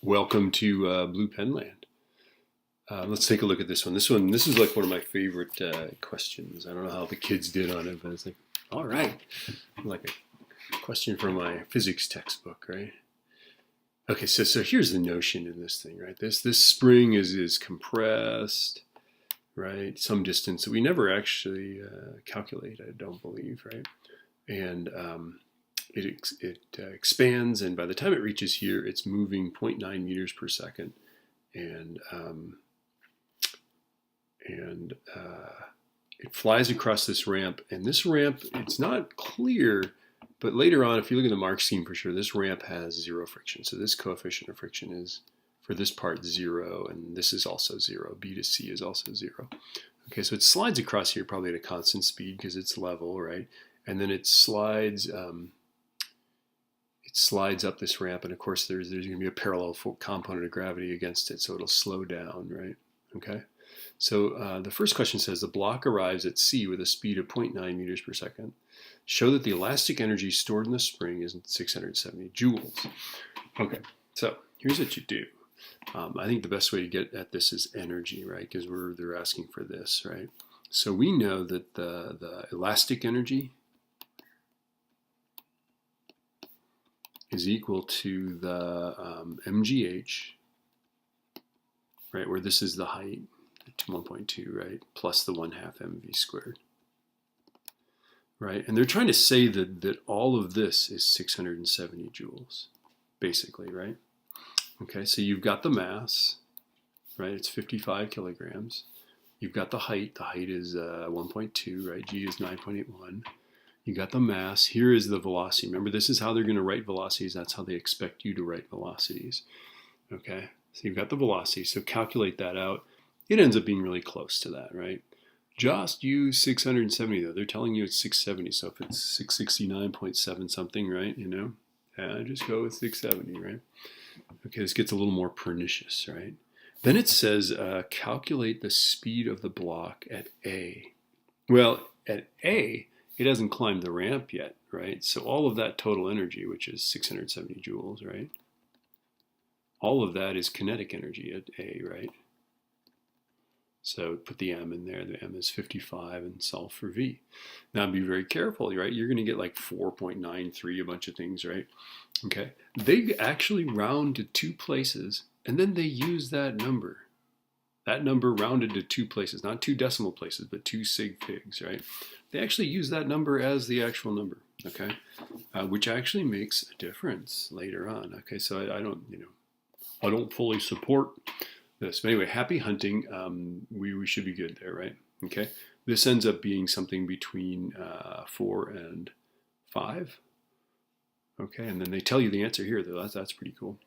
Welcome to Blue Pen Land. Let's take a look at this one. This is like one of my favorite questions. I don't know how the kids did on it, but it's like, all right, like a question from my physics textbook, right? Okay, so here's the notion in this thing, right? This spring is compressed, right? Some distance that we never actually calculate, I don't believe, right? And it expands, and by the time it reaches here, it's moving 0.9 meters per second, and it flies across this ramp. And this ramp, it's not clear, but later on, if you look at the mark scheme for sure, this ramp has zero friction. So this coefficient of friction is, for this part, 0, and this is also 0. B to C is also 0. Okay, so it slides across here probably at a constant speed because it's level, right? And then it slides up this ramp, and of course there's going to be a parallel component of gravity against it, so it'll slow down, right? Okay. So the first question says the block arrives at C with a speed of 0.9 meters per second. Show that the elastic energy stored in the spring is 670 joules. Okay, so here's what you do. I think the best way to get at this is energy, right? Because they're asking for this, right? So we know that the elastic energy is equal to the mgh, right, where this is the height, to 1.2, right, plus the 1/2 mv squared, right? And they're trying to say that all of this is 670 joules, basically, right? Okay, so you've got the mass, right? It's 55 kilograms. You've got the height. The height is 1.2, right? G is 9.81. You got the mass. Here is the velocity. Remember, this is how they're going to write velocities. That's how they expect you to write velocities. Okay, so you've got the velocity. So calculate that out. It ends up being really close to that, right? Just use 670 though. They're telling you it's 670. So if it's 669.7 something, right? You know, just go with 670, right? Okay, this gets a little more pernicious, right? Then it says calculate the speed of the block at A. Well, at A, it hasn't climbed the ramp yet, right? So all of that total energy, which is 670 joules, right? All of that is kinetic energy at A, right? So put the M in there. The M is 55 and solve for V. Now be very careful, right? You're going to get like 4.93, a bunch of things, right? Okay. They actually round to 2 places, and then they use that number. That number rounded to 2 places, not 2 decimal places, but 2 sig figs, right? They actually use that number as the actual number, okay? Which actually makes a difference later on, okay? So I don't fully support this. But anyway, happy hunting. We should be good there, right? Okay. This ends up being something between 4 and 5. Okay, and then they tell you the answer here, though. That's pretty cool.